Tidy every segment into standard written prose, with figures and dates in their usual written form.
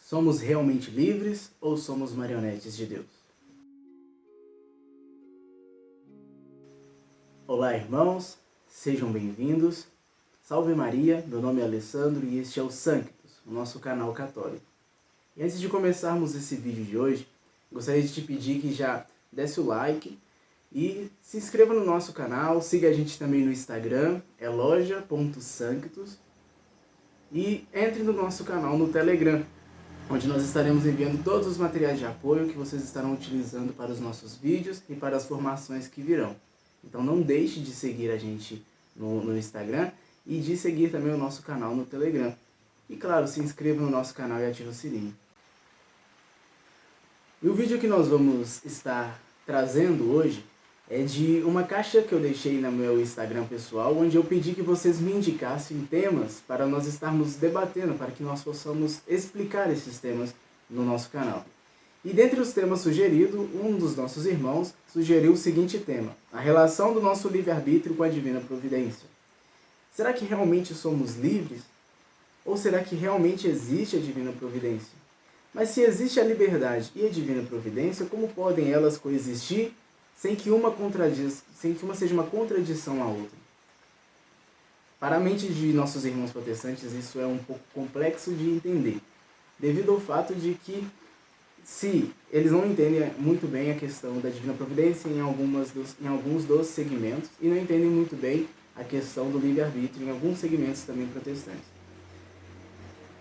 Somos realmente livres ou somos marionetes de Deus? Olá, irmãos, sejam bem-vindos. Salve Maria, meu nome é Alessandro e este é o Sanctus, o nosso canal católico. E antes de começarmos esse vídeo de hoje, gostaria de te pedir que já desse o like e se inscreva no nosso canal, siga a gente também no Instagram, é loja.sanctus, e entre no nosso canal no Telegram, onde nós estaremos enviando todos os materiais de apoio que vocês estarão utilizando para os nossos vídeos e para as formações que virão. Então não deixe de seguir a gente no Instagram e de seguir também o nosso canal no Telegram. E claro, se inscreva no nosso canal e ative o sininho. E o vídeo que nós vamos estar trazendo hoje é de uma caixa que eu deixei no meu Instagram pessoal, onde eu pedi que vocês me indicassem temas para nós estarmos debatendo, para que nós possamos explicar esses temas no nosso canal. E dentre os temas sugeridos, um dos nossos irmãos sugeriu o seguinte tema: a relação do nosso livre-arbítrio com a divina providência. Será que realmente somos livres? Ou será que realmente existe a divina providência? Mas se existe a liberdade e a divina providência, como podem elas coexistir sem que uma seja uma contradição à outra? Para a mente de nossos irmãos protestantes, isso é um pouco complexo de entender, devido ao fato de que, se eles não entendem muito bem a questão da divina providência em alguns dos segmentos, e não entendem muito bem a questão do livre-arbítrio em alguns segmentos também protestantes.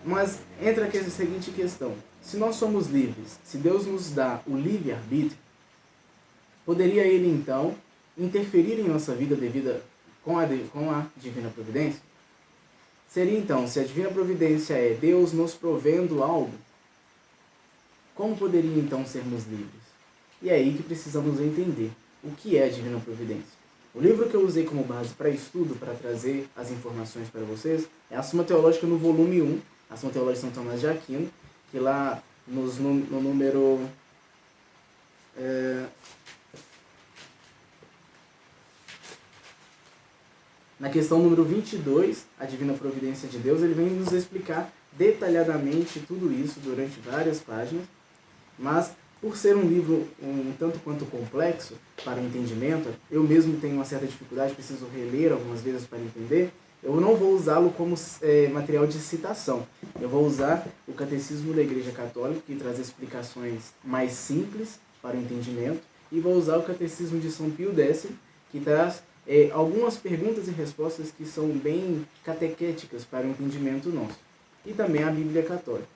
Mas entra aqui a seguinte questão: se nós somos livres, se Deus nos dá o livre-arbítrio, poderia Ele então interferir em nossa vida com a divina providência? Seria então, se a divina providência é Deus nos provendo algo, como poderia então sermos livres? E é aí que precisamos entender o que é a divina providência. O livro que eu usei como base para estudo, para trazer as informações para vocês, é a Suma Teológica no volume 1, a Suma Teológica de São Tomás de Aquino, que lá no número... Na questão número 22, a Divina Providência de Deus, ele vem nos explicar detalhadamente tudo isso durante várias páginas, mas por ser um livro um tanto quanto complexo para o entendimento, eu mesmo tenho uma certa dificuldade, preciso reler algumas vezes para entender, eu não vou usá-lo como material de citação. Eu vou usar o Catecismo da Igreja Católica, que traz explicações mais simples para o entendimento, e vou usar o Catecismo de São Pio X, que traz algumas perguntas e respostas que são bem catequéticas para o entendimento nosso. E também a Bíblia Católica.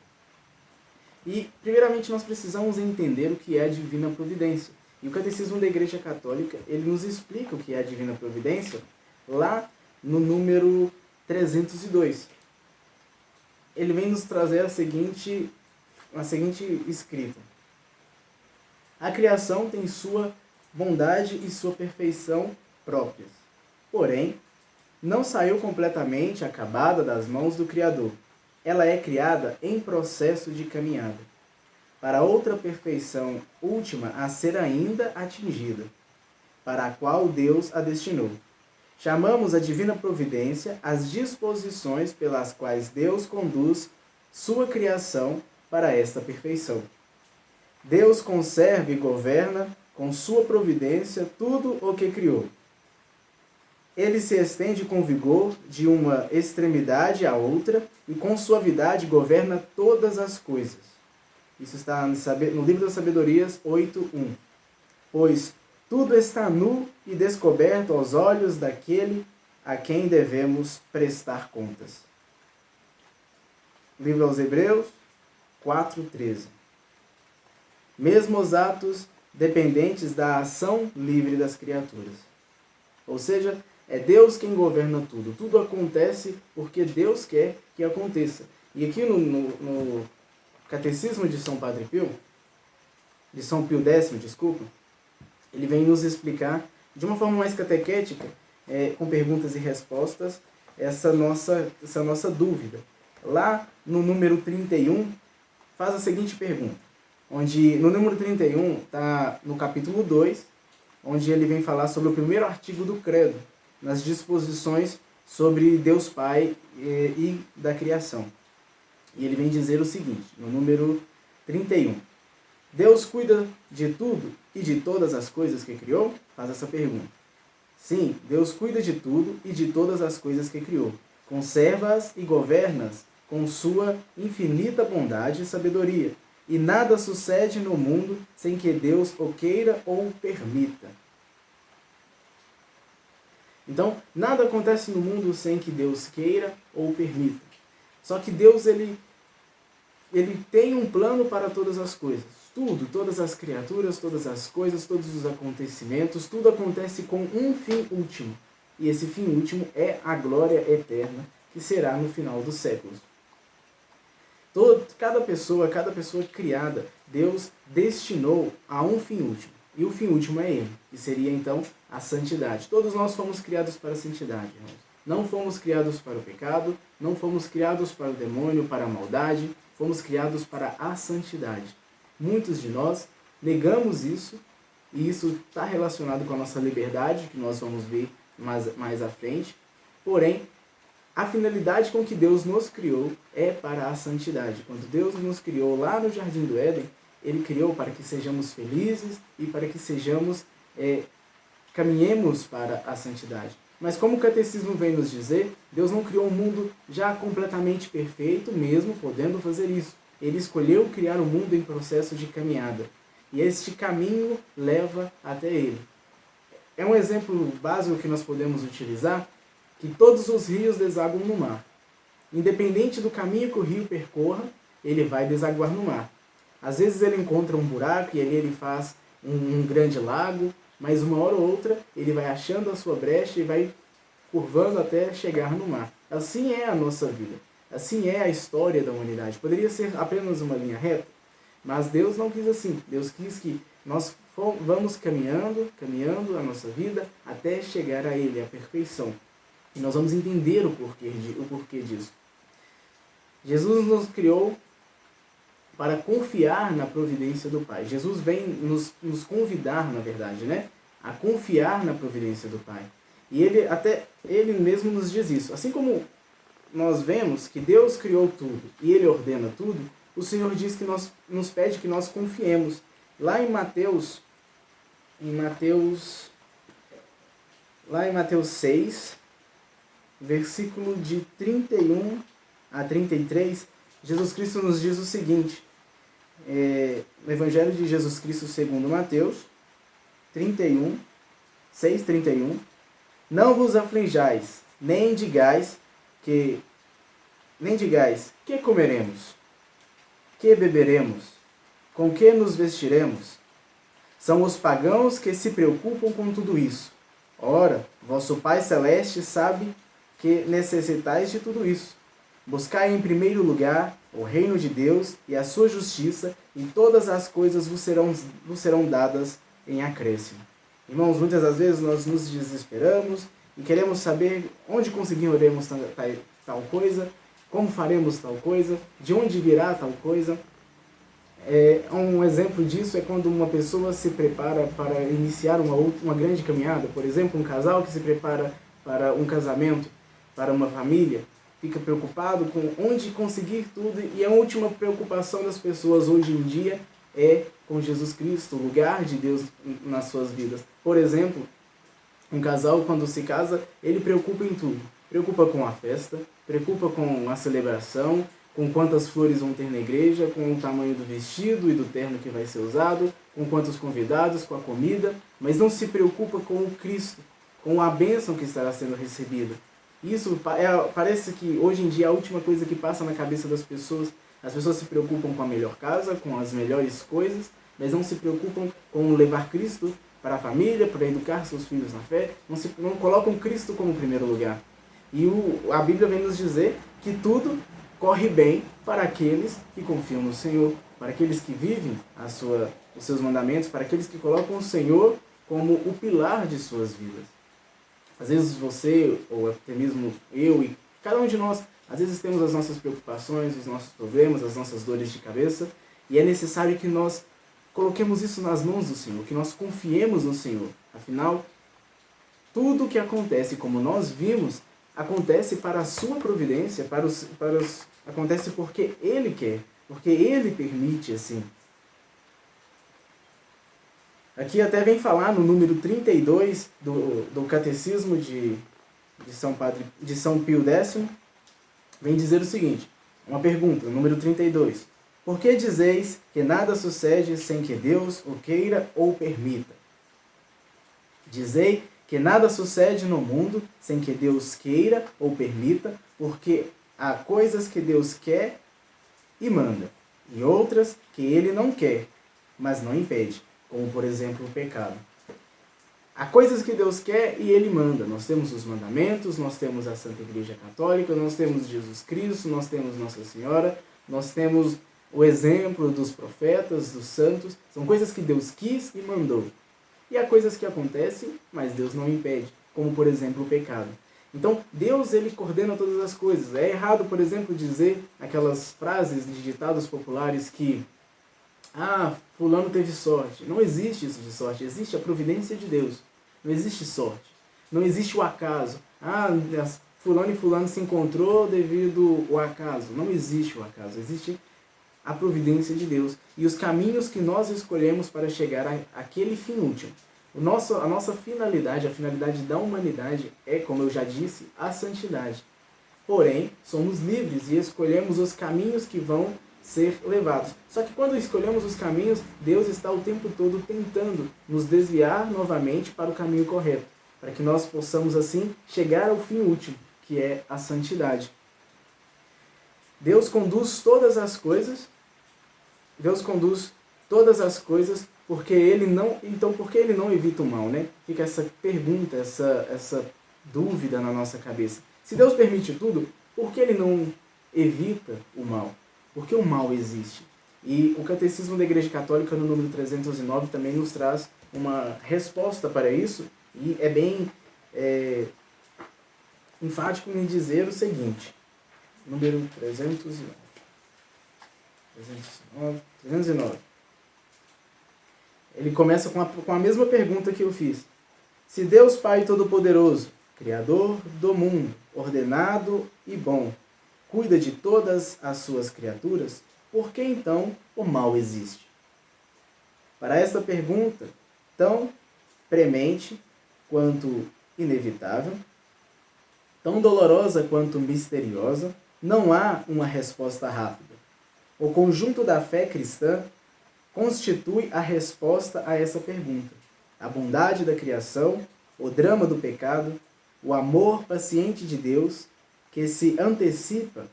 E, primeiramente, nós precisamos entender o que é a Divina Providência. E o Catecismo da Igreja Católica, ele nos explica o que é a Divina Providência lá no número 302. Ele vem nos trazer a seguinte escrita: a criação tem sua bondade e sua perfeição próprias. Porém, não saiu completamente acabada das mãos do Criador. Ela é criada em processo de caminhada, para outra perfeição última a ser ainda atingida, para a qual Deus a destinou. Chamamos a divina providência as disposições pelas quais Deus conduz sua criação para esta perfeição. Deus conserva e governa com sua providência tudo o que criou. Ele se estende com vigor de uma extremidade à outra e com suavidade governa todas as coisas. Isso está no livro das Sabedorias 8.1. Pois tudo está nu e descoberto aos olhos daquele a quem devemos prestar contas. Livro aos Hebreus 4.13. Mesmo os atos dependentes da ação livre das criaturas. Ou seja, é Deus quem governa tudo. Tudo acontece porque Deus quer que aconteça. E aqui no Catecismo de São Padre Pio, de São Pio X, desculpa, ele vem nos explicar de uma forma mais catequética, com perguntas e respostas, essa nossa dúvida. Lá no número 31, faz a seguinte pergunta, onde no número 31 está no capítulo 2, onde ele vem falar sobre o primeiro artigo do credo, nas disposições sobre Deus Pai e da criação. E ele vem dizer o seguinte, no número 31. Deus cuida de tudo e de todas as coisas que criou? Faz essa pergunta. Sim, Deus cuida de tudo e de todas as coisas que criou. Conserva-as e governa-as com sua infinita bondade e sabedoria. E nada sucede no mundo sem que Deus o queira ou o permita. Então, nada acontece no mundo sem que Deus queira ou permita. Só que Deus, ele tem um plano para todas as coisas. Tudo, todas as criaturas, todas as coisas, todos os acontecimentos, tudo acontece com um fim último. E esse fim último é a glória eterna, que será no final dos séculos. Cada pessoa criada, Deus destinou a um fim último. E o fim último é Ele, que seria então a santidade. Todos nós fomos criados para a santidade, irmãos. Não fomos criados para o pecado, não fomos criados para o demônio, para a maldade, fomos criados para a santidade. Muitos de nós negamos isso, e isso está relacionado com a nossa liberdade, que nós vamos ver mais à frente. Porém, a finalidade com que Deus nos criou é para a santidade. Quando Deus nos criou lá no Jardim do Éden, Ele criou para que sejamos felizes e para que caminhemos para a santidade. Mas como o Catecismo vem nos dizer, Deus não criou um mundo já completamente perfeito, mesmo podendo fazer isso. Ele escolheu criar o mundo em processo de caminhada. E este caminho leva até Ele. É um exemplo básico que nós podemos utilizar, que todos os rios desaguam no mar. Independente do caminho que o rio percorra, ele vai desaguar no mar. Às vezes ele encontra um buraco e ali ele faz um grande lago, mas uma hora ou outra ele vai achando a sua brecha e vai curvando até chegar no mar. Assim é a nossa vida. Assim é a história da humanidade. Poderia ser apenas uma linha reta, mas Deus não quis assim. Deus quis que nós vamos caminhando a nossa vida até chegar a Ele, a perfeição. E nós vamos entender o porquê disso. Jesus nos criou para confiar na providência do Pai. Jesus vem nos convidar, na verdade, a confiar na providência do Pai. E Ele mesmo nos diz isso. Assim como nós vemos que Deus criou tudo e Ele ordena tudo, o Senhor diz que nos pede que nós confiemos. Lá em Mateus 6, versículo de 31 a 33, Jesus Cristo nos diz o seguinte, no Evangelho de Jesus Cristo segundo Mateus 6:31, não vos aflijais, nem digais, que comeremos, que beberemos, com que nos vestiremos. São os pagãos que se preocupam com tudo isso. Ora, vosso Pai Celeste sabe que necessitais de tudo isso. Buscai em primeiro lugar o reino de Deus e a sua justiça, e todas as coisas vos serão dadas em acréscimo. Irmãos, muitas das vezes nós nos desesperamos e queremos saber onde conseguiremos tal coisa, como faremos tal coisa, de onde virá tal coisa. Um exemplo disso é quando uma pessoa se prepara para iniciar uma grande caminhada. Por exemplo, um casal que se prepara para um casamento, para uma família, fica preocupado com onde conseguir tudo, e a última preocupação das pessoas hoje em dia é com Jesus Cristo, o lugar de Deus nas suas vidas. Por exemplo, um casal quando se casa, ele preocupa em tudo. Preocupa com a festa, preocupa com a celebração, com quantas flores vão ter na igreja, com o tamanho do vestido e do terno que vai ser usado, com quantos convidados, com a comida, mas não se preocupa com o Cristo, com a bênção que estará sendo recebida. Isso parece que hoje em dia é a última coisa que passa na cabeça das pessoas. As pessoas se preocupam com a melhor casa, com as melhores coisas, mas não se preocupam com levar Cristo para a família, para educar seus filhos na fé, não colocam Cristo como primeiro lugar. E a Bíblia vem nos dizer que tudo corre bem para aqueles que confiam no Senhor, para aqueles que vivem os seus mandamentos, para aqueles que colocam o Senhor como o pilar de suas vidas. Às vezes você, ou até mesmo eu e cada um de nós, às vezes temos as nossas preocupações, os nossos problemas, as nossas dores de cabeça, e é necessário que nós coloquemos isso nas mãos do Senhor, que nós confiemos no Senhor. Afinal, tudo o que acontece, como nós vimos, acontece para a sua providência, para acontece porque Ele quer, porque Ele permite assim. Aqui até vem falar no número 32 do Catecismo de São Pio X, vem dizer o seguinte, uma pergunta, número 32. Por que dizeis que nada sucede sem que Deus o queira ou permita? Dizei que nada sucede no mundo sem que Deus queira ou permita, porque há coisas que Deus quer e manda, e outras que Ele não quer, mas não impede, como por exemplo o pecado. Há coisas que Deus quer e Ele manda. Nós temos os mandamentos, nós temos a Santa Igreja Católica, nós temos Jesus Cristo, nós temos Nossa Senhora, nós temos o exemplo dos profetas, dos santos. São coisas que Deus quis e mandou. E há coisas que acontecem, mas Deus não impede, como por exemplo o pecado. Então, Deus ele coordena todas as coisas. É errado, por exemplo, dizer aquelas frases de ditados populares que fulano teve sorte. Não existe isso de sorte, existe a providência de Deus. Não existe sorte. Não existe o acaso. Fulano e fulano se encontrou devido ao acaso. Não existe o acaso, existe a providência de Deus e os caminhos que nós escolhemos para chegar àquele fim último. A nossa finalidade, a finalidade da humanidade é, como eu já disse, a santidade. Porém, somos livres e escolhemos os caminhos que vão ser levados. Só que quando escolhemos os caminhos, Deus está o tempo todo tentando nos desviar novamente para o caminho correto, para que nós possamos assim chegar ao fim último, que é a santidade. Deus conduz todas as coisas. Porque Ele não... Então, por que Ele não evita o mal, né? Fica essa pergunta, essa dúvida na nossa cabeça. Se Deus permite tudo, por que Ele não evita o mal? Porque o mal existe. E o Catecismo da Igreja Católica, no número 309, também nos traz uma resposta para isso. E é bem enfático em dizer o seguinte. Número 309. Ele começa com a mesma pergunta que eu fiz. Se Deus Pai Todo-Poderoso, Criador do mundo, ordenado e bom, cuida de todas as suas criaturas, por que então o mal existe? Para esta pergunta, tão premente quanto inevitável, tão dolorosa quanto misteriosa, não há uma resposta rápida. O conjunto da fé cristã constitui a resposta a essa pergunta. A bondade da criação, o drama do pecado, o amor paciente de Deus, que se antecipa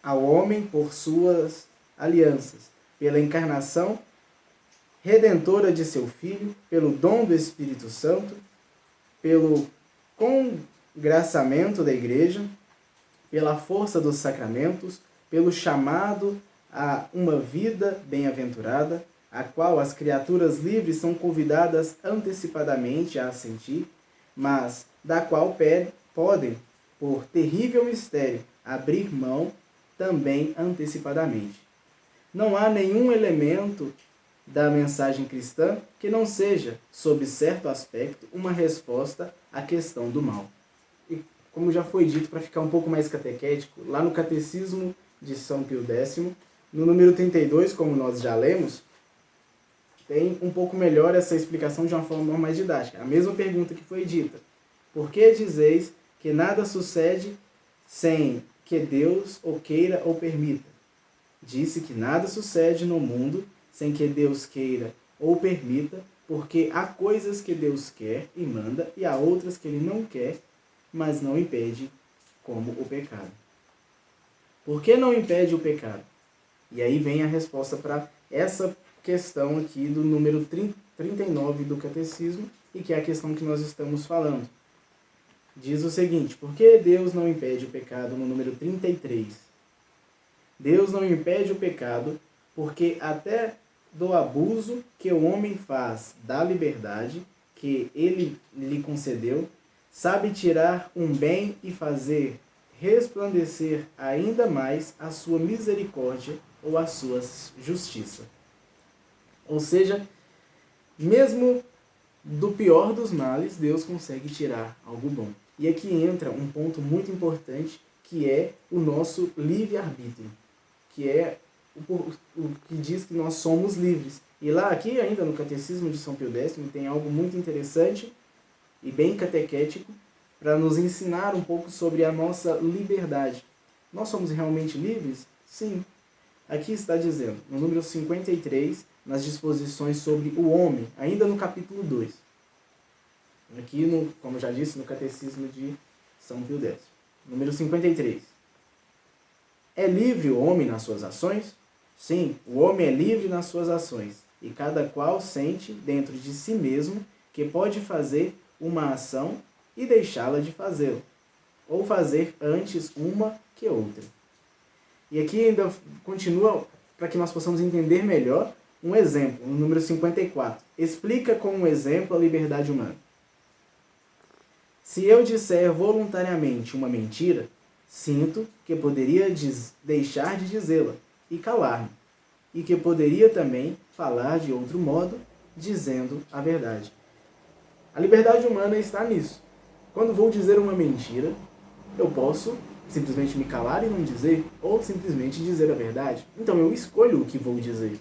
ao homem por suas alianças, pela encarnação redentora de seu Filho, pelo dom do Espírito Santo, pelo congraçamento da Igreja, pela força dos sacramentos, pelo chamado a uma vida bem-aventurada, a qual as criaturas livres são convidadas antecipadamente a assentir, mas da qual podem, por terrível mistério, abrir mão também antecipadamente. Não há nenhum elemento da mensagem cristã que não seja, sob certo aspecto, uma resposta à questão do mal. E como já foi dito, para ficar um pouco mais catequético, lá no Catecismo de São Pio X, no número 32, como nós já lemos, tem um pouco melhor essa explicação de uma forma mais didática. A mesma pergunta que foi dita. Por que dizeis que nada sucede sem que Deus o queira ou permita? Disse que nada sucede no mundo sem que Deus queira ou permita, porque há coisas que Deus quer e manda e há outras que Ele não quer, mas não impede, como o pecado. Por que não impede o pecado? E aí vem a resposta para essa questão aqui do número 39 do Catecismo, e que é a questão que nós estamos falando. Diz o seguinte: por que Deus não impede o pecado no número 33? Deus não impede o pecado porque até do abuso que o homem faz da liberdade que Ele lhe concedeu, sabe tirar um bem e fazer resplandecer ainda mais a sua misericórdia ou a sua justiça. Ou seja, mesmo do pior dos males, Deus consegue tirar algo bom. E aqui entra um ponto muito importante, que é o nosso livre-arbítrio, que é o que diz que nós somos livres. E lá, aqui ainda no Catecismo de São Pio X, tem algo muito interessante e bem catequético para nos ensinar um pouco sobre a nossa liberdade. Nós somos realmente livres? Sim. Aqui está dizendo, no número 53, nas disposições sobre o homem, ainda no capítulo 2. Aqui, como já disse, no Catecismo de São Pio X. Número 53. É livre o homem nas suas ações? Sim, o homem é livre nas suas ações, e cada qual sente dentro de si mesmo que pode fazer uma ação e deixá-la de fazê-la, ou fazer antes uma que outra. E aqui ainda continua, para que nós possamos entender melhor, um exemplo, no número 54. Explica com um exemplo a liberdade humana. Se eu disser voluntariamente uma mentira, sinto que poderia deixar de dizê-la e calar-me, e que poderia também falar de outro modo, dizendo a verdade. A liberdade humana está nisso. Quando vou dizer uma mentira, eu posso simplesmente me calar e não dizer, ou simplesmente dizer a verdade. Então eu escolho o que vou dizer.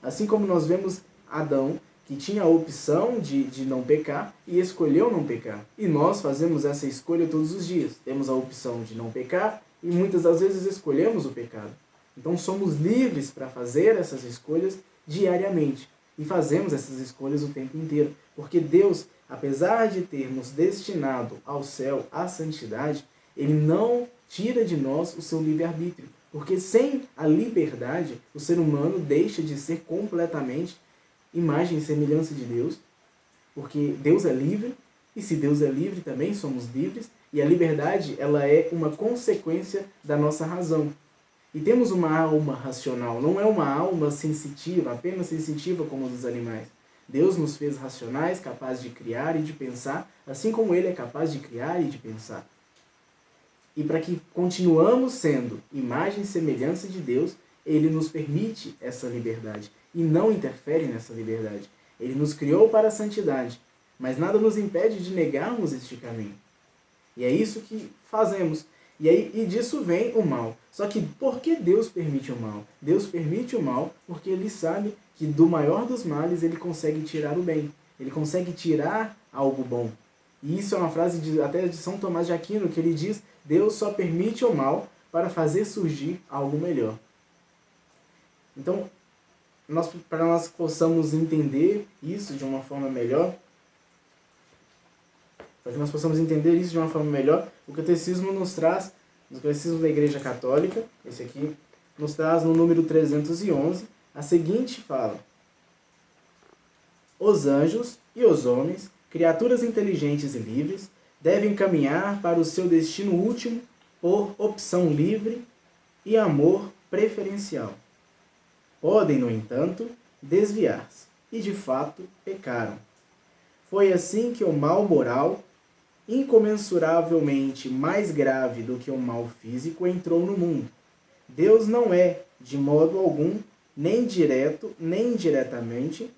Assim como nós vemos Adão, que tinha a opção de não pecar e escolheu não pecar. E nós fazemos essa escolha todos os dias. Temos a opção de não pecar e muitas das vezes escolhemos o pecado. Então somos livres para fazer essas escolhas diariamente. E fazemos essas escolhas o tempo inteiro. Porque Deus, apesar de ter nos destinado ao céu, à santidade, Ele não tira de nós o seu livre-arbítrio. Porque sem a liberdade, o ser humano deixa de ser completamente imagem e semelhança de Deus. Porque Deus é livre, e se Deus é livre, também somos livres. E a liberdade, ela é uma consequência da nossa razão. E temos uma alma racional, não é uma alma sensitiva, apenas sensitiva como a dos animais. Deus nos fez racionais, capazes de criar e de pensar, assim como Ele é capaz de criar e de pensar. E para que continuamos sendo imagem e semelhança de Deus, Ele nos permite essa liberdade e não interfere nessa liberdade. Ele nos criou para a santidade, mas nada nos impede de negarmos este caminho. E é isso que fazemos. E disso vem o mal. Só que por que Deus permite o mal? Deus permite o mal porque Ele sabe que do maior dos males Ele consegue tirar o bem. Ele consegue tirar algo bom. E isso é uma frase até de São Tomás de Aquino, que ele diz: Deus só permite o mal para fazer surgir algo melhor. Então, para nós possamos entender isso de uma forma melhor, o Catecismo nos traz, no Catecismo da Igreja Católica, esse aqui, nos traz no número 311, a seguinte fala: os anjos e os homens, criaturas inteligentes e livres, devem caminhar para o seu destino último por opção livre e amor preferencial. Podem, no entanto, desviar-se, e de fato pecaram. Foi assim que o mal moral, incomensuravelmente mais grave do que o mal físico, entrou no mundo. Deus não é, de modo algum, nem direto, nem indiretamente,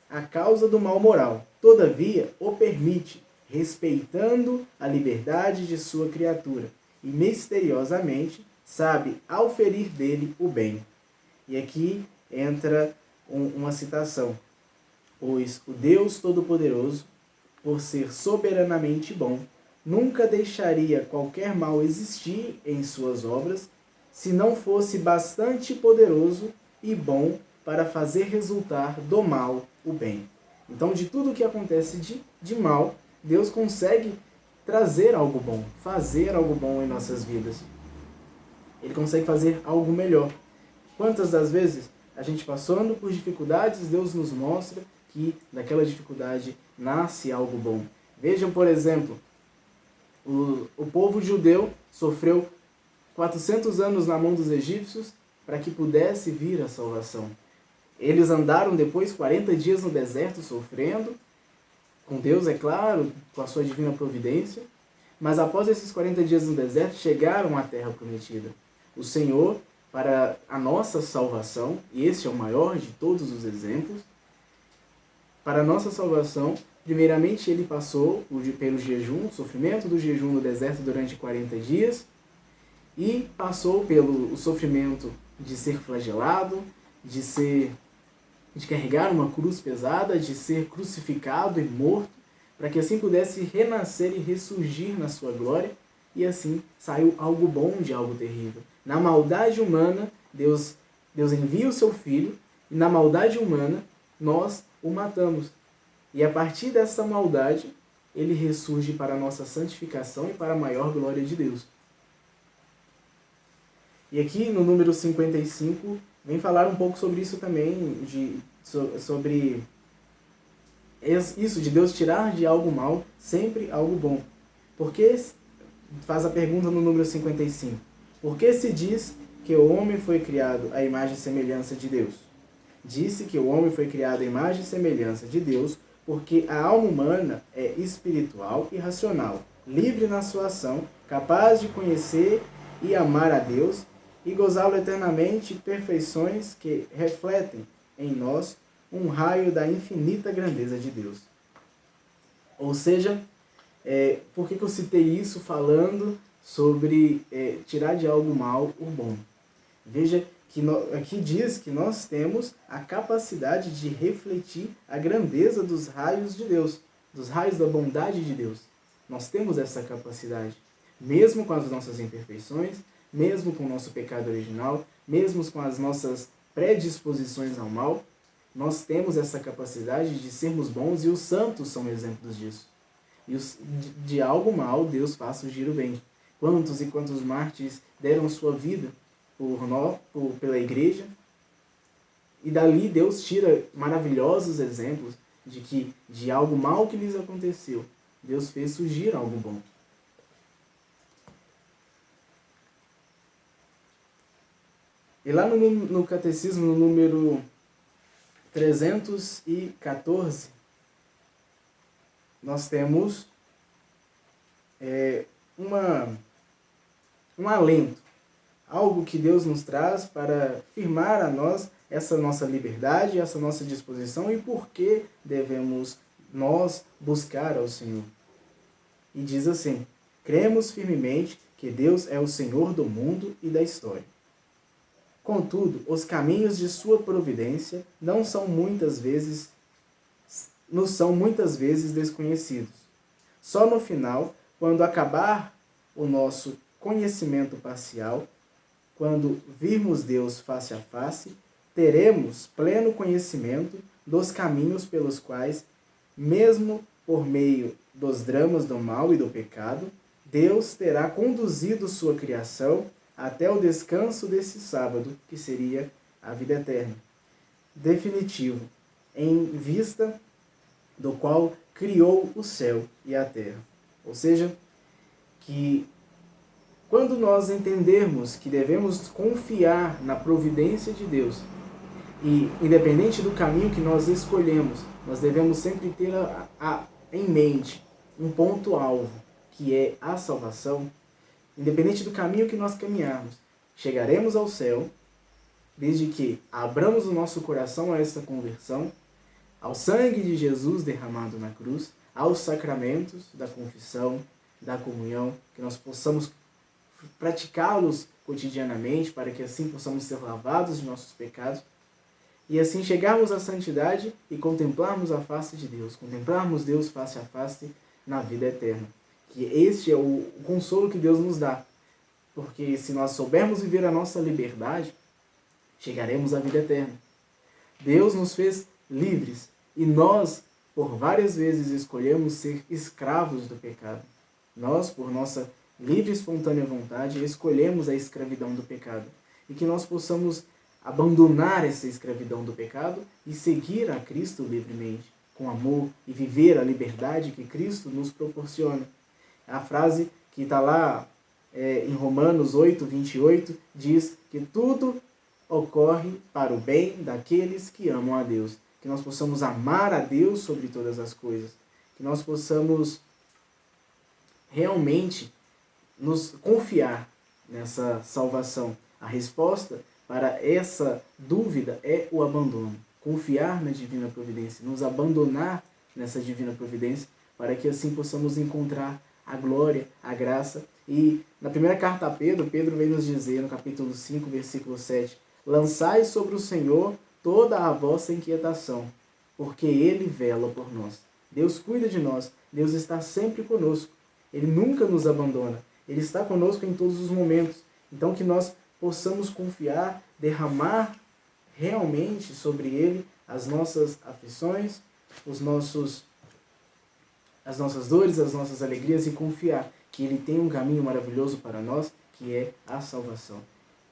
a causa do mal moral. Todavia, o permite, respeitando a liberdade de sua criatura, e misteriosamente sabe auferir dele o bem. E aqui entra uma citação: pois o Deus Todo-Poderoso, por ser soberanamente bom, nunca deixaria qualquer mal existir em suas obras, se não fosse bastante poderoso e bom para fazer resultar do mal o bem. Então, de tudo que acontece de mal, Deus consegue trazer algo bom, fazer algo bom em nossas vidas. Ele consegue fazer algo melhor. Quantas das vezes a gente passando por dificuldades, Deus nos mostra que daquela dificuldade nasce algo bom. Vejam, por exemplo, o povo judeu sofreu 400 anos na mão dos egípcios para que pudesse vir a salvação. Eles andaram depois 40 dias no deserto sofrendo, com Deus, é claro, com a sua divina providência, mas após esses 40 dias no deserto, chegaram à terra prometida. O Senhor, para a nossa salvação, e esse é o maior de todos os exemplos, para a nossa salvação, primeiramente Ele passou pelo jejum, o sofrimento do jejum no deserto durante 40 dias, e passou pelo sofrimento de ser flagelado, de carregar uma cruz pesada, de ser crucificado e morto, para que assim pudesse renascer e ressurgir na sua glória, e assim saiu algo bom de algo terrível. Na maldade humana, Deus envia o seu Filho, e na maldade humana, nós o matamos. E a partir dessa maldade, ele ressurge para a nossa santificação e para a maior glória de Deus. E aqui no número 55, vem falar um pouco sobre isso também, sobre isso de Deus tirar de algo mal sempre algo bom. Porque faz a pergunta no número 55. Por que se diz que o homem foi criado à imagem e semelhança de Deus? Disse que o homem foi criado à imagem e semelhança de Deus porque a alma humana é espiritual e racional, livre na sua ação, capaz de conhecer e amar a Deus e gozá-lo eternamente perfeições que refletem em nós um raio da infinita grandeza de Deus. Ou seja, por que eu citei isso falando sobre tirar de algo mal o bom? Veja que aqui diz que nós temos a capacidade de refletir a grandeza dos raios de Deus, dos raios da bondade de Deus. Nós temos essa capacidade, mesmo com as nossas imperfeições, mesmo com o nosso pecado original, mesmo com as nossas predisposições ao mal, nós temos essa capacidade de sermos bons, e os santos são exemplos disso. E de algo mal, Deus faz surgir o bem. Quantos e quantos mártires deram sua vida pela igreja, e dali Deus tira maravilhosos exemplos de que de algo mal que lhes aconteceu, Deus fez surgir algo bom. E lá no Catecismo, no número 314, nós temos um alento, algo que Deus nos traz para firmar a nós essa nossa liberdade, essa nossa disposição e por que devemos nós buscar ao Senhor. E diz assim: cremos firmemente que Deus é o Senhor do mundo e da história. Contudo, os caminhos de sua providência nos são muitas vezes desconhecidos. Só no final, quando acabar o nosso conhecimento parcial, quando virmos Deus face a face, teremos pleno conhecimento dos caminhos pelos quais, mesmo por meio dos dramas do mal e do pecado, Deus terá conduzido sua criação até o descanso desse sábado, que seria a vida eterna, definitivo, em vista do qual criou o céu e a terra. Ou seja, que quando nós entendermos que devemos confiar na providência de Deus, e independente do caminho que nós escolhemos, nós devemos sempre ter em mente um ponto-alvo, que é a salvação. Independente do caminho que nós caminharmos, chegaremos ao céu, desde que abramos o nosso coração a esta conversão, ao sangue de Jesus derramado na cruz, aos sacramentos da confissão, da comunhão, que nós possamos praticá-los cotidianamente, para que assim possamos ser lavados de nossos pecados, e assim chegarmos à santidade e contemplarmos a face de Deus, contemplarmos Deus face a face na vida eterna. Que este é o consolo que Deus nos dá, porque se nós soubermos viver a nossa liberdade, chegaremos à vida eterna. Deus nos fez livres, e nós, por várias vezes, escolhemos ser escravos do pecado. Nós, por nossa livre e espontânea vontade, escolhemos a escravidão do pecado. E que nós possamos abandonar essa escravidão do pecado e seguir a Cristo livremente, com amor, e viver a liberdade que Cristo nos proporciona. A frase que está lá em Romanos 8, 28, diz que tudo ocorre para o bem daqueles que amam a Deus. Que nós possamos amar a Deus sobre todas as coisas. Que nós possamos realmente nos confiar nessa salvação. A resposta para essa dúvida é o abandono. Confiar na divina providência, nos abandonar nessa divina providência, para que assim possamos encontrar a glória, a graça E na primeira carta a Pedro, Pedro vem nos dizer, no capítulo 5, versículo 7, lançai sobre o Senhor toda a vossa inquietação, porque Ele vela por nós. Deus cuida de nós, Deus está sempre conosco, Ele nunca nos abandona, Ele está conosco em todos os momentos. Então que nós possamos confiar, derramar realmente sobre Ele as nossas aflições, as nossas dores, as nossas alegrias, e confiar que Ele tem um caminho maravilhoso para nós, que é a salvação.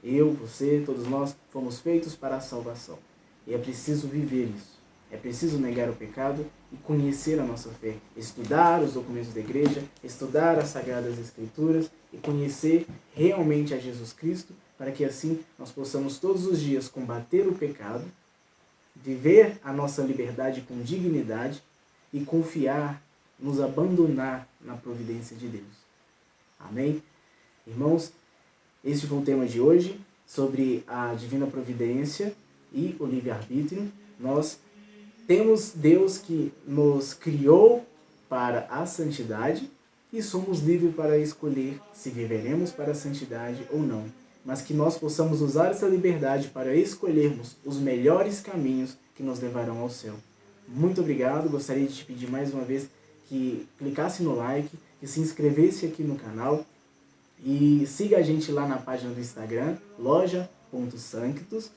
Eu, você, todos nós fomos feitos para a salvação. E é preciso viver isso. É preciso negar o pecado e conhecer a nossa fé. Estudar os documentos da igreja, estudar as Sagradas Escrituras e conhecer realmente a Jesus Cristo, para que assim nós possamos todos os dias combater o pecado, viver a nossa liberdade com dignidade e confiar, nos abandonar na providência de Deus. Amém? Irmãos, este foi o tema de hoje, sobre a divina providência e o livre-arbítrio. Nós temos Deus que nos criou para a santidade e somos livres para escolher se viveremos para a santidade ou não. Mas que nós possamos usar essa liberdade para escolhermos os melhores caminhos que nos levarão ao céu. Muito obrigado, gostaria de te pedir mais uma vez que clicasse no like, que se inscrevesse aqui no canal e siga a gente lá na página do Instagram, loja.sanctus.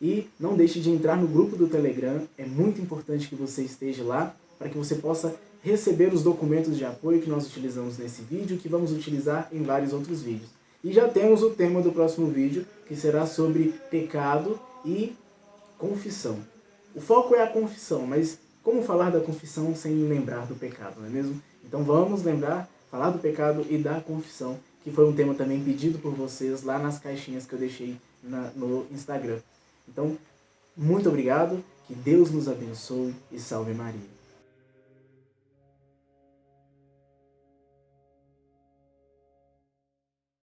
E não deixe de entrar no grupo do Telegram, é muito importante que você esteja lá, para que você possa receber os documentos de apoio que nós utilizamos nesse vídeo, que vamos utilizar em vários outros vídeos. E já temos o tema do próximo vídeo, que será sobre pecado e confissão. O foco é a confissão, mas como falar da confissão sem lembrar do pecado, não é mesmo? Então vamos falar do pecado e da confissão, que foi um tema também pedido por vocês lá nas caixinhas que eu deixei no Instagram. Então, muito obrigado, que Deus nos abençoe e salve Maria.